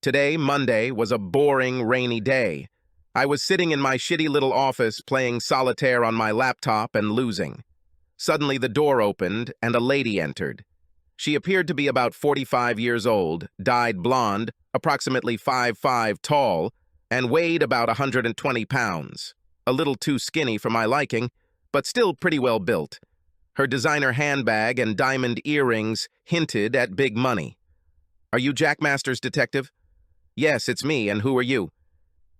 Today, Monday, was a boring, rainy day. I was sitting in my shitty little office playing solitaire on my laptop and losing. Suddenly the door opened and a lady entered. She appeared to be about 45 years old, dyed blonde, approximately 5'5" tall, and weighed about 120 pounds. A little too skinny for my liking, but still pretty well built. Her designer handbag and diamond earrings hinted at big money. "Are you Jack Masters, detective?" "Yes, it's me, and who are you?"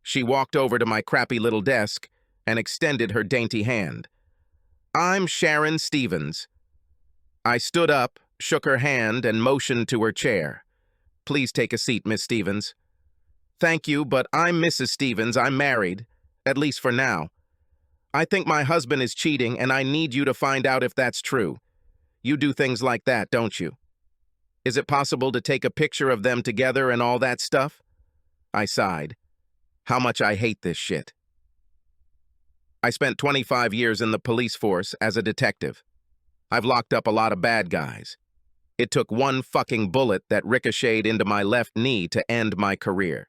She walked over to my crappy little desk and extended her dainty hand. "I'm Sharon Stevens." I stood up, shook her hand, and motioned to her chair. "Please take a seat, Miss Stevens." "Thank you, but I'm Mrs. Stevens. I'm married, at least for now. I think my husband is cheating, and I need you to find out if that's true. You do things like that, don't you? Is it possible to take a picture of them together and all that stuff?" I sighed. How much I hate this shit. I spent 25 years in the police force as a detective. I've locked up a lot of bad guys. It took one fucking bullet that ricocheted into my left knee to end my career.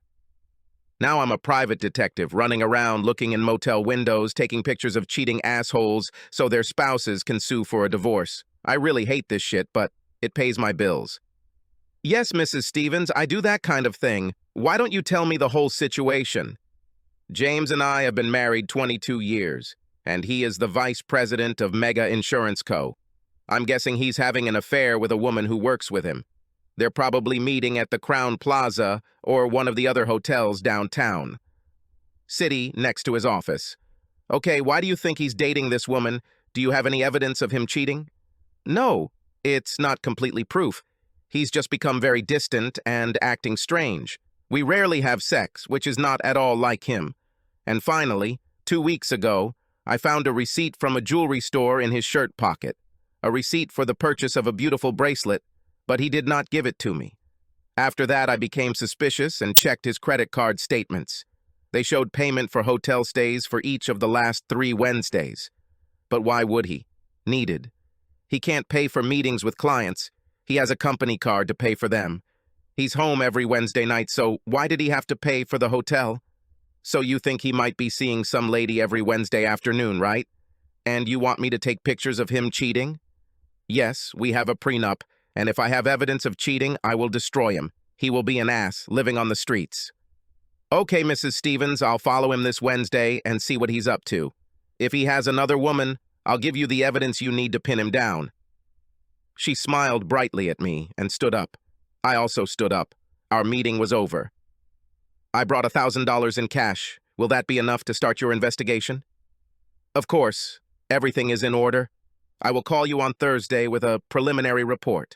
Now I'm a private detective running around looking in motel windows, taking pictures of cheating assholes so their spouses can sue for a divorce. I really hate this shit, but it pays my bills. "Yes, Mrs. Stevens, I do that kind of thing. Why don't you tell me the whole situation?" "James and I have been married 22 years, and he is the vice president of Mega Insurance Co. I'm guessing he's having an affair with a woman who works with him. They're probably meeting at the Crown Plaza or one of the other hotels downtown. City next to his office. Okay, why do you think he's dating this woman? Do you have any evidence of him cheating?" "No, it's not completely proof. He's just become very distant and acting strange. We rarely have sex, which is not at all like him. And finally, 2 weeks ago, I found a receipt from a jewelry store in his shirt pocket. A receipt for the purchase of a beautiful bracelet, but he did not give it to me. After that, I became suspicious and checked his credit card statements. They showed payment for hotel stays for each of the last 3 Wednesdays. But why would he? Needed. He can't pay for meetings with clients. He has a company card to pay for them. He's home every Wednesday night, so why did he have to pay for the hotel? So you think he might be seeing some lady every Wednesday afternoon, right? And you want me to take pictures of him cheating? Yes, we have a prenup, and if I have evidence of cheating, I will destroy him. He will be an ass, living on the streets." "Okay, Mrs. Stevens, I'll follow him this Wednesday and see what he's up to. If he has another woman, I'll give you the evidence you need to pin him down." She smiled brightly at me and stood up. I also stood up. Our meeting was over. "I brought $1,000 in cash. Will that be enough to start your investigation?" "Of course. Everything is in order. I will call you on Thursday with a preliminary report."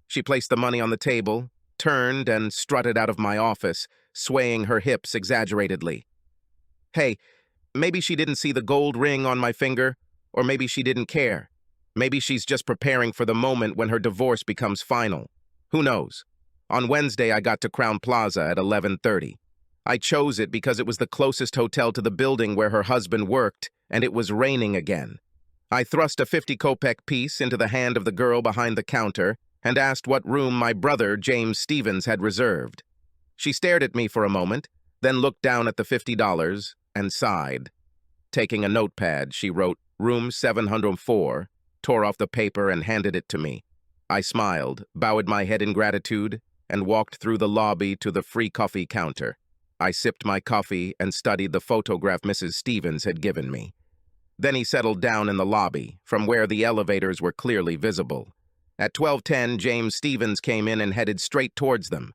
She placed the money on the table, turned, and strutted out of my office, swaying her hips exaggeratedly. Hey, maybe she didn't see the gold ring on my finger, or maybe she didn't care. Maybe she's just preparing for the moment when her divorce becomes final. Who knows? On Wednesday, I got to Crown Plaza at 11:30. I chose it because it was the closest hotel to the building where her husband worked, and it was raining again. I thrust a 50-kopeck piece into the hand of the girl behind the counter and asked what room my brother, James Stevens, had reserved. She stared at me for a moment, then looked down at the $50 and sighed. Taking a notepad, she wrote, "Room 704, tore off the paper and handed it to me. I smiled, bowed my head in gratitude, and walked through the lobby to the free coffee counter. I sipped my coffee and studied the photograph Mrs. Stevens had given me. Then he settled down in the lobby, from where the elevators were clearly visible. At 12:10, James Stevens came in and headed straight towards them.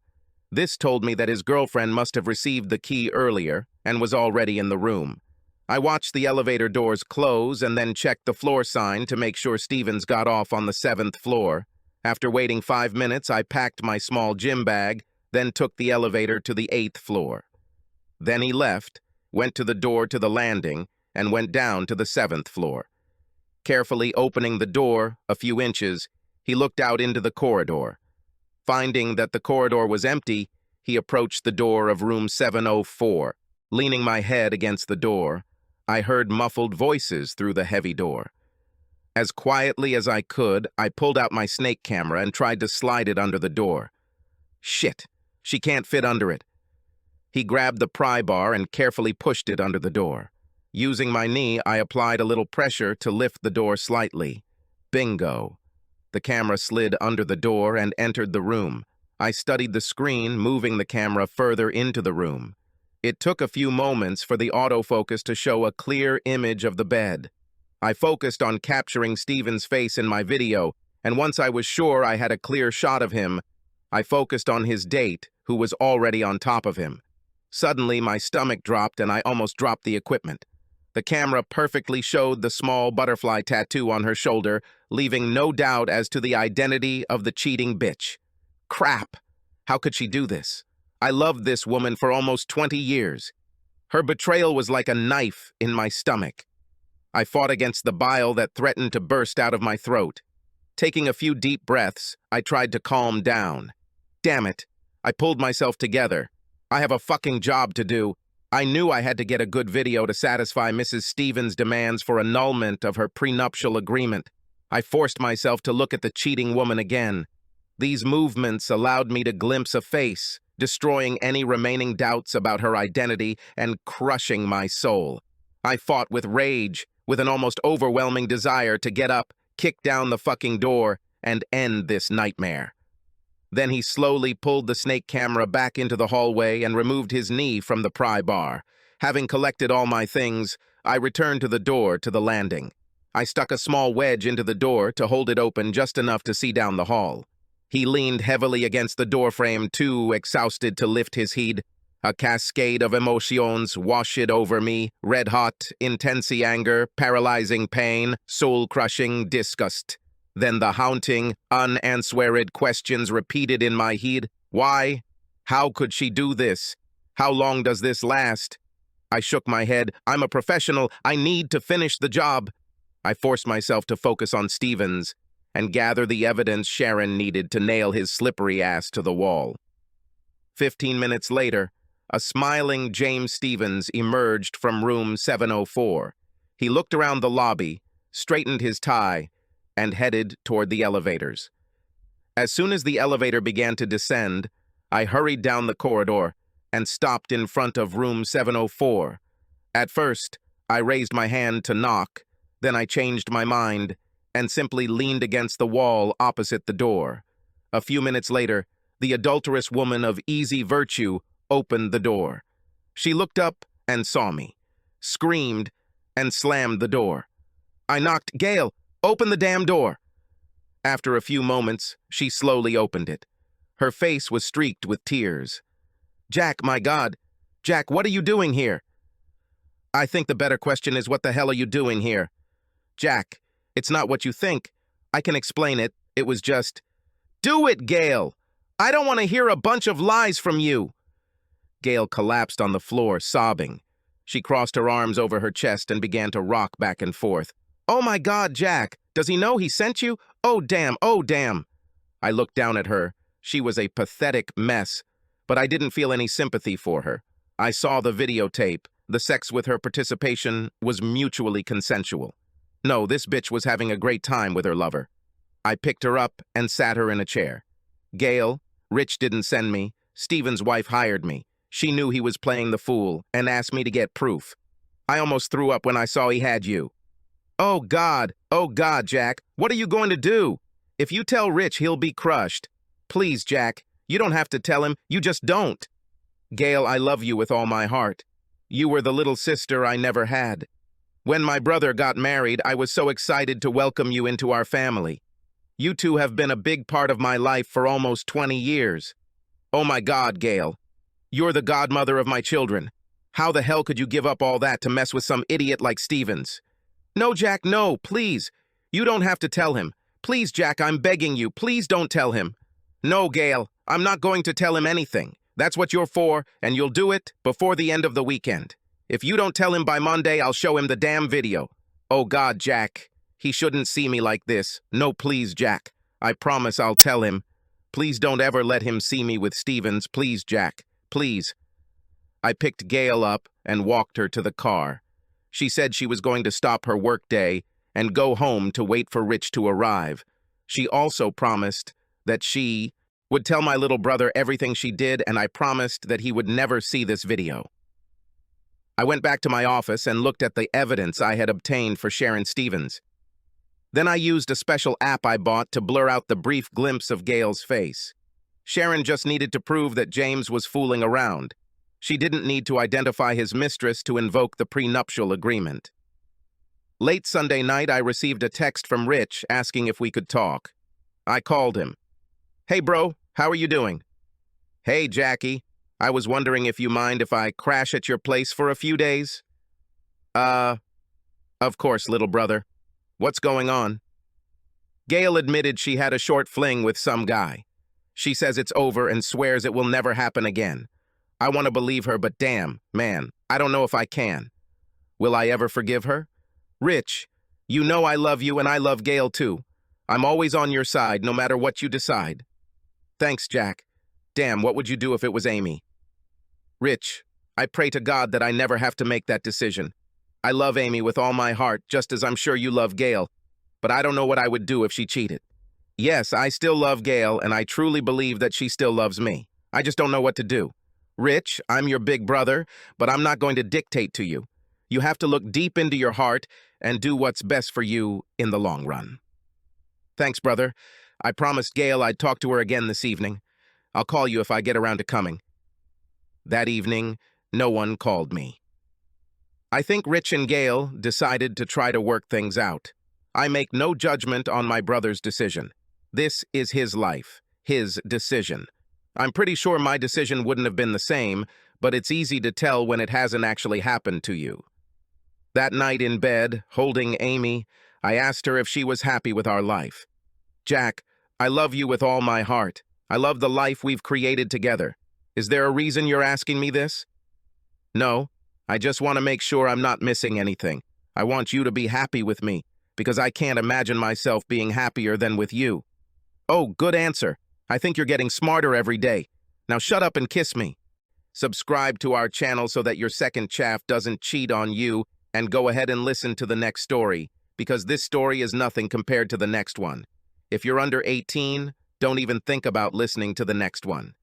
This told me that his girlfriend must have received the key earlier and was already in the room. I watched the elevator doors close and then checked the floor sign to make sure Stevens got off on the 7th floor. After waiting 5 minutes, I packed my small gym bag, then took the elevator to the 8th floor. Then he left, went to the door to the landing, and went down to the 7th floor. Carefully opening the door a few inches, he looked out into the corridor. Finding that the corridor was empty, he approached the door of room 704. Leaning my head against the door, I heard muffled voices through the heavy door. As quietly as I could, I pulled out my snake camera and tried to slide it under the door. Shit! She can't fit under it. He grabbed the pry bar and carefully pushed it under the door. Using my knee, I applied a little pressure to lift the door slightly. Bingo. The camera slid under the door and entered the room. I studied the screen, moving the camera further into the room. It took a few moments for the autofocus to show a clear image of the bed. I focused on capturing Steven's face in my video, and once I was sure I had a clear shot of him, I focused on his date, who was already on top of him. Suddenly, my stomach dropped and I almost dropped the equipment. The camera perfectly showed the small butterfly tattoo on her shoulder, leaving no doubt as to the identity of the cheating bitch. Crap! How could she do this? I loved this woman for almost 20 years. Her betrayal was like a knife in my stomach. I fought against the bile that threatened to burst out of my throat. Taking a few deep breaths, I tried to calm down. Damn it! I pulled myself together. I have a fucking job to do. I knew I had to get a good video to satisfy Mrs. Stevens' demands for annulment of her prenuptial agreement. I forced myself to look at the cheating woman again. These movements allowed me to glimpse a face, destroying any remaining doubts about her identity and crushing my soul. I fought with rage, with an almost overwhelming desire to get up, kick down the fucking door, and end this nightmare. Then he slowly pulled the snake camera back into the hallway and removed his knee from the pry bar. Having collected all my things, I returned to the door to the landing. I stuck a small wedge into the door to hold it open just enough to see down the hall. He leaned heavily against the doorframe, too exhausted to lift his head. A cascade of emotions washed over me, red-hot, intense anger, paralyzing pain, soul-crushing disgust. Then the haunting, unanswered questions repeated in my head. Why? How could she do this? How long does this last? I shook my head. I'm a professional. I need to finish the job. I forced myself to focus on Stevens and gather the evidence Sharon needed to nail his slippery ass to the wall. 15 minutes later, a smiling James Stevens emerged from room 704. He looked around the lobby, straightened his tie, and headed toward the elevators. As soon as the elevator began to descend, I hurried down the corridor and stopped in front of room 704. At first, I raised my hand to knock, then I changed my mind and simply leaned against the wall opposite the door. A few minutes later, the adulterous woman of easy virtue opened the door. She looked up and saw me, screamed, and slammed the door. I knocked. Gail, open the damn door. After a few moments, she slowly opened it. Her face was streaked with tears. Jack, my God. Jack, what are you doing here? I think the better question is, what the hell are you doing here? Jack, it's not what you think. I can explain it. It was just... Do it, Gail! I don't want to hear a bunch of lies from you! Gail collapsed on the floor, sobbing. She crossed her arms over her chest and began to rock back and forth. Oh my God, Jack! Does he know he sent you? Oh damn, oh damn! I looked down at her. She was a pathetic mess, but I didn't feel any sympathy for her. I saw the videotape. The sex with her participation was mutually consensual. No, this bitch was having a great time with her lover. I picked her up and sat her in a chair. Gail, Rich didn't send me. Steven's wife hired me. She knew he was playing the fool and asked me to get proof. I almost threw up when I saw he had you. Oh God, Jack, what are you going to do? If you tell Rich, he'll be crushed. Please, Jack, you don't have to tell him, you just don't. Gail, I love you with all my heart. You were the little sister I never had. When my brother got married, I was so excited to welcome you into our family. You two have been a big part of my life for almost 20 years. Oh my God, Gail. You're the godmother of my children. How the hell could you give up all that to mess with some idiot like Stevens? No, Jack, no, please. You don't have to tell him. Please, Jack, I'm begging you. Please don't tell him. No, Gail, I'm not going to tell him anything. That's what you're for, and you'll do it before the end of the weekend. If you don't tell him by Monday, I'll show him the damn video. Oh God, Jack. He shouldn't see me like this. No, please, Jack. I promise I'll tell him. Please don't ever let him see me with Stevens. Please, Jack. Please. I picked Gail up and walked her to the car. She said she was going to stop her workday and go home to wait for Rich to arrive. She also promised that she Would tell my little brother everything she did, and I promised that he would never see this video. I went back to my office and looked at the evidence I had obtained for Sharon Stevens. Then I used a special app I bought to blur out the brief glimpse of Gail's face. Sharon just needed to prove that James was fooling around. She didn't need to identify his mistress to invoke the prenuptial agreement. Late Sunday night, I received a text from Rich asking if we could talk. I called him. "Hey bro, how are you doing?" "Hey Jackie, I was wondering if you mind if I crash at your place for a few days?" Of course, little brother. What's going on?" Gail admitted she had a short fling with some guy. She says it's over and swears it will never happen again. I want to believe her, but damn, man, I don't know if I can. Will I ever forgive her? Rich, you know I love you and I love Gail too. I'm always on your side, no matter what you decide. Thanks, Jack. Damn, what would you do if it was Amy? Rich, I pray to God that I never have to make that decision. I love Amy with all my heart, just as I'm sure you love Gail, but I don't know what I would do if she cheated. Yes, I still love Gail, and I truly believe that she still loves me. I just don't know what to do. Rich, I'm your big brother, but I'm not going to dictate to you. You have to look deep into your heart and do what's best for you in the long run. Thanks, brother. I promised Gail I'd talk to her again this evening. I'll call you if I get around to coming. That evening, no one called me. I think Rich and Gail decided to try to work things out. I make no judgment on my brother's decision. This is his life, his decision. I'm pretty sure my decision wouldn't have been the same, but it's easy to tell when it hasn't actually happened to you. That night in bed, holding Amy, I asked her if she was happy with our life. Jack, I love you with all my heart. I love the life we've created together. Is there a reason you're asking me this? No, I just want to make sure I'm not missing anything. I want you to be happy with me, because I can't imagine myself being happier than with you. Oh, good answer. I think you're getting smarter every day. Now shut up and kiss me. Subscribe to our channel so that your second chaff doesn't cheat on you, and go ahead and listen to the next story, because this story is nothing compared to the next one. If you're under 18, don't even think about listening to the next one.